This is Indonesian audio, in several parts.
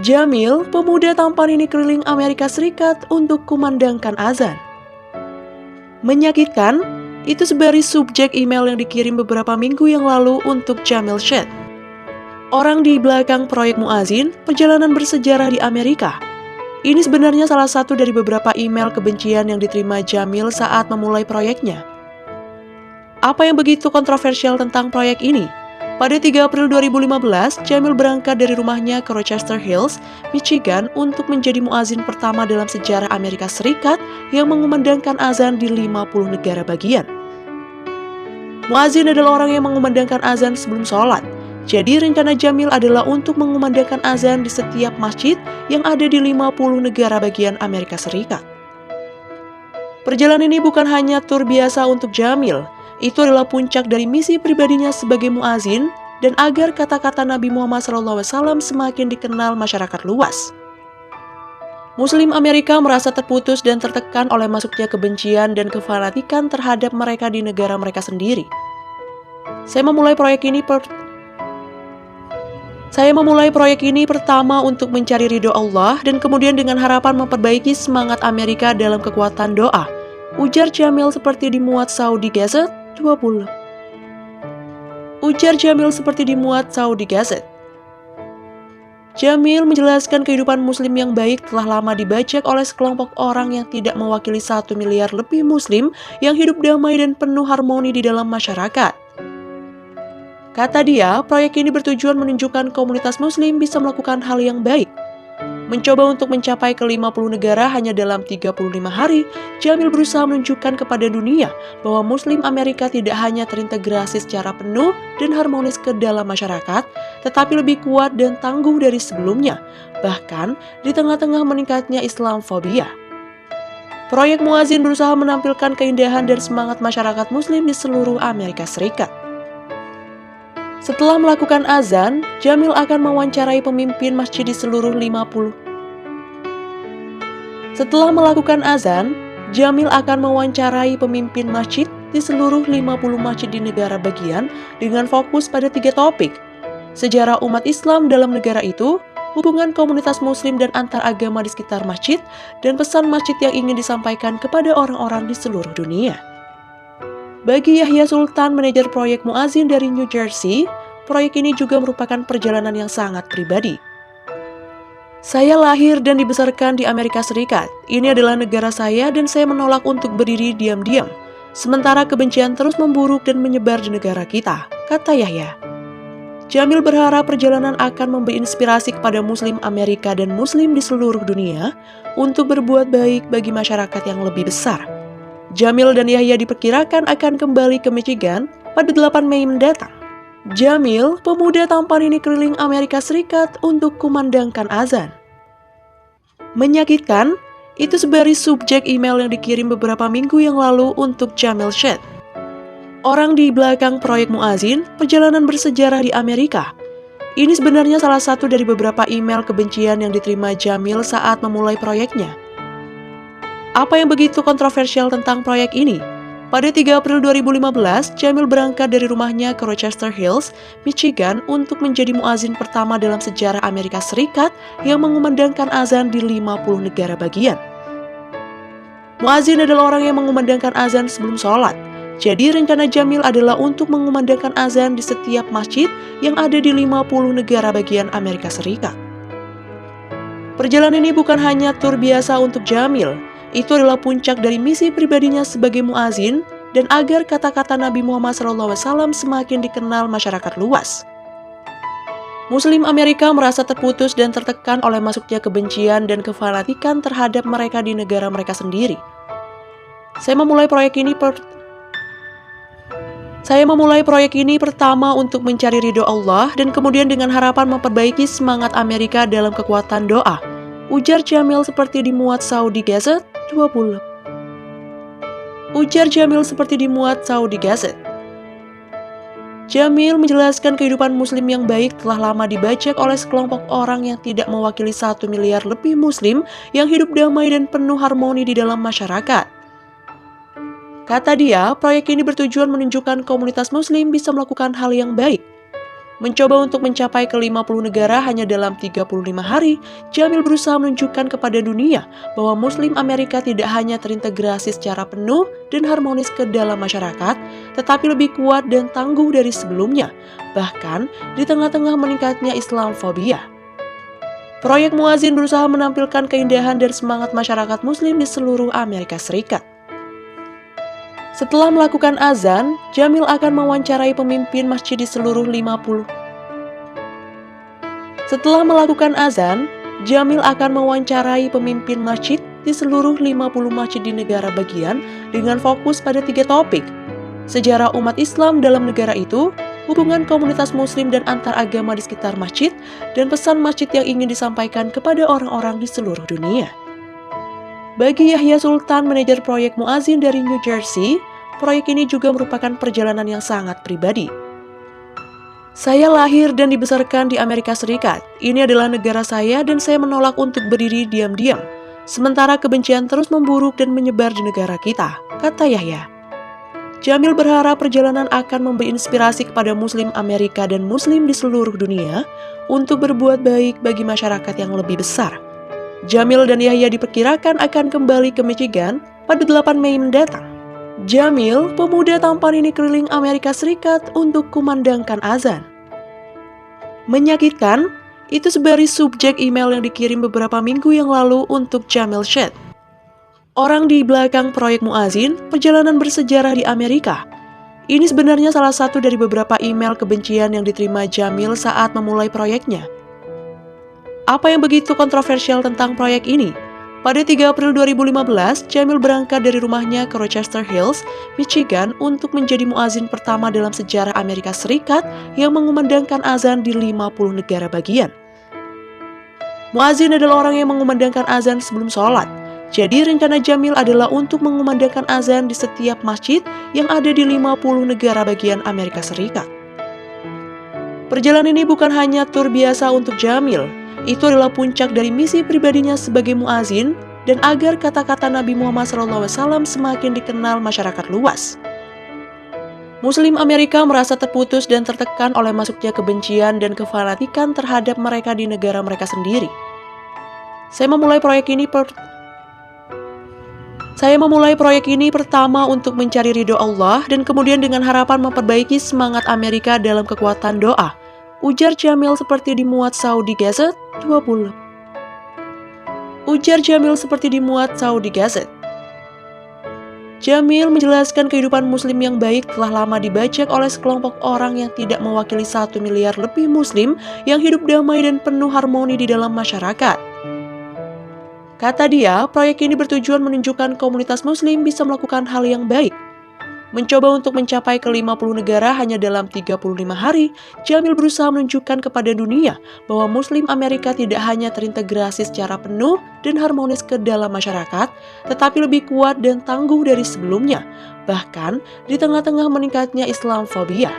Jamil, pemuda tampan ini keliling Amerika Serikat untuk kumandangkan azan. Menyakitkan, itu sebaris subjek email yang dikirim beberapa minggu yang lalu untuk Jamil Syed. Orang di belakang proyek Muazzin, perjalanan bersejarah di Amerika. Ini sebenarnya salah satu dari beberapa email kebencian yang diterima Jamil saat memulai proyeknya. Apa yang begitu kontroversial tentang proyek ini? Pada 3 April 2015, Jamil berangkat dari rumahnya ke Rochester Hills, Michigan untuk menjadi muazin pertama dalam sejarah Amerika Serikat yang mengumandangkan azan di 50 negara bagian. Muazin adalah orang yang mengumandangkan azan sebelum sholat. Jadi rencana Jamil adalah untuk mengumandangkan azan di setiap masjid yang ada di 50 negara bagian Amerika Serikat. Perjalanan ini bukan hanya tur biasa untuk Jamil, itu adalah puncak dari misi pribadinya sebagai muazin dan agar kata-kata Nabi Muhammad SAW semakin dikenal masyarakat luas. Muslim Amerika merasa terputus dan tertekan oleh masuknya kebencian dan kefanatikan terhadap mereka di negara mereka sendiri. Saya memulai proyek ini pertama untuk mencari ridho Allah dan kemudian dengan harapan memperbaiki semangat Amerika dalam kekuatan doa, ujar Jamil seperti dimuat Saudi Gazette 20. Jamil menjelaskan kehidupan muslim yang baik telah lama dibajak oleh sekelompok orang yang tidak mewakili 1 miliar lebih muslim yang hidup damai dan penuh harmoni di dalam masyarakat. Kata dia, proyek ini bertujuan menunjukkan komunitas muslim bisa melakukan hal yang baik. Mencoba untuk mencapai ke 50 negara hanya dalam 35 hari, Jamil berusaha menunjukkan kepada dunia bahwa Muslim Amerika tidak hanya terintegrasi secara penuh dan harmonis ke dalam masyarakat, tetapi lebih kuat dan tangguh dari sebelumnya, bahkan di tengah-tengah meningkatnya Islamfobia. Proyek Muazzin berusaha menampilkan keindahan dan semangat masyarakat Muslim di seluruh Amerika Serikat. Setelah melakukan azan, Jamil akan mewawancarai pemimpin masjid di seluruh 50. Setelah melakukan azan, Jamil akan mewawancarai pemimpin masjid di seluruh 50 masjid di negara bagian dengan fokus pada 3 topik: sejarah umat Islam dalam negara itu, hubungan komunitas muslim dan antar agama di sekitar masjid, dan pesan masjid yang ingin disampaikan kepada orang-orang di seluruh dunia. Bagi Yahya Sultan, manajer proyek Muazzin dari New Jersey, proyek ini juga merupakan perjalanan yang sangat pribadi. Saya lahir dan dibesarkan di Amerika Serikat. Ini adalah negara saya dan saya menolak untuk berdiri diam-diam. Sementara kebencian terus memburuk dan menyebar di negara kita, kata Yahya. Jamil berharap perjalanan akan memberi inspirasi kepada Muslim Amerika dan Muslim di seluruh dunia untuk berbuat baik bagi masyarakat yang lebih besar. Jamil dan Yahya diperkirakan akan kembali ke Michigan pada 8 Mei mendatang. Jamil, pemuda tampan ini keliling Amerika Serikat untuk kumandangkan azan. Menyakitkan, itu sebaris subjek email yang dikirim beberapa minggu yang lalu untuk Jamil Syed. Orang di belakang proyek Muazzin, perjalanan bersejarah di Amerika. Ini sebenarnya salah satu dari beberapa email kebencian yang diterima Jamil saat memulai proyeknya. Apa yang begitu kontroversial tentang proyek ini? Pada 3 April 2015, Jamil berangkat dari rumahnya ke Rochester Hills, Michigan untuk menjadi muazin pertama dalam sejarah Amerika Serikat yang mengumandangkan azan di 50 negara bagian. Muazin adalah orang yang mengumandangkan azan sebelum sholat. Jadi rencana Jamil adalah untuk mengumandangkan azan di setiap masjid yang ada di 50 negara bagian Amerika Serikat. Perjalanan ini bukan hanya tur biasa untuk Jamil, itu adalah puncak dari misi pribadinya sebagai muazin dan agar kata-kata Nabi Muhammad SAW semakin dikenal masyarakat luas. Muslim Amerika merasa terputus dan tertekan oleh masuknya kebencian dan kefanatikan terhadap mereka di negara mereka sendiri. Saya memulai proyek ini pertama untuk mencari ridho Allah dan kemudian dengan harapan memperbaiki semangat Amerika dalam kekuatan doa, ujar Jamil seperti dimuat Saudi Gazette 20. Jamil menjelaskan kehidupan muslim yang baik telah lama dibajak oleh sekelompok orang yang tidak mewakili 1 miliar lebih muslim yang hidup damai dan penuh harmoni di dalam masyarakat. Kata dia, proyek ini bertujuan menunjukkan komunitas muslim bisa melakukan hal yang baik. Mencoba untuk mencapai ke 50 negara hanya dalam 35 hari, Jamil berusaha menunjukkan kepada dunia bahwa Muslim Amerika tidak hanya terintegrasi secara penuh dan harmonis ke dalam masyarakat, tetapi lebih kuat dan tangguh dari sebelumnya, bahkan di tengah-tengah meningkatnya Islamfobia. Proyek Muazzin berusaha menampilkan keindahan dan semangat masyarakat Muslim di seluruh Amerika Serikat. Setelah melakukan azan, Jamil akan mewawancarai pemimpin masjid di seluruh 50. Setelah melakukan azan, Jamil akan mewawancarai pemimpin masjid di seluruh 50 masjid di negara bagian dengan fokus pada 3 topik: sejarah umat Islam dalam negara itu, hubungan komunitas muslim dan antar agama di sekitar masjid, dan pesan masjid yang ingin disampaikan kepada orang-orang di seluruh dunia. Bagi Yahya Sultan, manajer proyek Muazzin dari New Jersey, proyek ini juga merupakan perjalanan yang sangat pribadi. Saya lahir dan dibesarkan di Amerika Serikat. Ini adalah negara saya dan saya menolak untuk berdiri diam-diam. Sementara kebencian terus memburuk dan menyebar di negara kita, kata Yahya. Jamil berharap perjalanan akan memberi inspirasi kepada Muslim Amerika dan Muslim di seluruh dunia untuk berbuat baik bagi masyarakat yang lebih besar. Jamil dan Yahya diperkirakan akan kembali ke Michigan pada 8 Mei mendatang. Jamil, pemuda tampan ini keliling Amerika Serikat untuk kumandangkan azan. Menyakitkan, itu sebaris subjek email yang dikirim beberapa minggu yang lalu untuk Jamil Shed. Orang di belakang proyek Muazzin, perjalanan bersejarah di Amerika. Ini sebenarnya salah satu dari beberapa email kebencian yang diterima Jamil saat memulai proyeknya. Apa yang begitu kontroversial tentang proyek ini? Pada 3 April 2015, Jamil berangkat dari rumahnya ke Rochester Hills, Michigan untuk menjadi muazzin pertama dalam sejarah Amerika Serikat yang mengumandangkan azan di 50 negara bagian. Muazzin adalah orang yang mengumandangkan azan sebelum sholat. Jadi rencana Jamil adalah untuk mengumandangkan azan di setiap masjid yang ada di 50 negara bagian Amerika Serikat. Perjalanan ini bukan hanya tur biasa untuk Jamil. Itu adalah puncak dari misi pribadinya sebagai muazzin dan agar kata-kata Nabi Muhammad SAW semakin dikenal masyarakat luas. Muslim Amerika merasa terputus dan tertekan oleh masuknya kebencian dan kefanatikan terhadap mereka di negara mereka sendiri. Saya memulai proyek ini pertama untuk mencari ridho Allah dan kemudian dengan harapan memperbaiki semangat Amerika dalam kekuatan doa, ujar Jamil seperti dimuat Saudi Gazette 20. Jamil menjelaskan kehidupan muslim yang baik telah lama dibajak oleh sekelompok orang yang tidak mewakili 1 miliar lebih muslim yang hidup damai dan penuh harmoni di dalam masyarakat. Kata dia, proyek ini bertujuan menunjukkan komunitas muslim bisa melakukan hal yang baik. Mencoba untuk mencapai ke 50 negara hanya dalam 35 hari, Jamil berusaha menunjukkan kepada dunia bahwa Muslim Amerika tidak hanya terintegrasi secara penuh dan harmonis ke dalam masyarakat, tetapi lebih kuat dan tangguh dari sebelumnya, bahkan di tengah-tengah meningkatnya Islamfobia.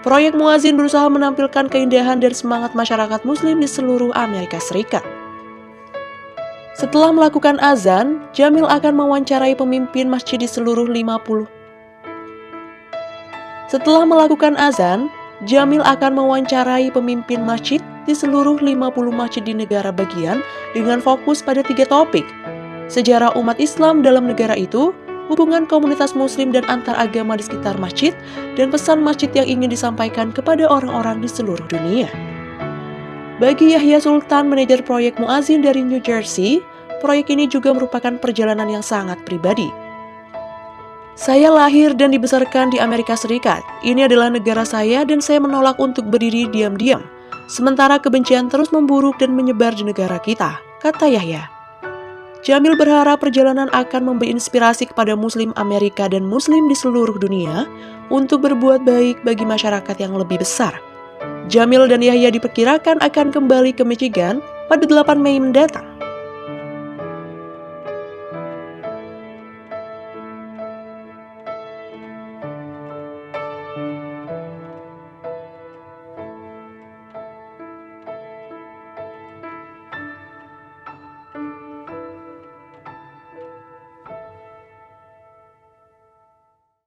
Proyek Muazzin berusaha menampilkan keindahan dan semangat masyarakat Muslim di seluruh Amerika Serikat. Setelah melakukan azan, Jamil akan mewawancarai pemimpin masjid di seluruh 50. Setelah melakukan azan, Jamil akan mewawancarai pemimpin masjid di seluruh 50 masjid di negara bagian dengan fokus pada 3 topik: sejarah umat Islam dalam negara itu, hubungan komunitas muslim dan antar agama di sekitar masjid, dan pesan masjid yang ingin disampaikan kepada orang-orang di seluruh dunia. Bagi Yahya Sultan, manajer proyek Muazzin dari New Jersey, proyek ini juga merupakan perjalanan yang sangat pribadi. Saya lahir dan dibesarkan di Amerika Serikat. Ini adalah negara saya dan saya menolak untuk berdiri diam-diam. Sementara kebencian terus memburuk dan menyebar di negara kita, kata Yahya. Jamil berharap perjalanan akan memberi inspirasi kepada Muslim Amerika dan Muslim di seluruh dunia untuk berbuat baik bagi masyarakat yang lebih besar. Jamil dan Yahya diperkirakan akan kembali ke Michigan pada 8 Mei mendatang.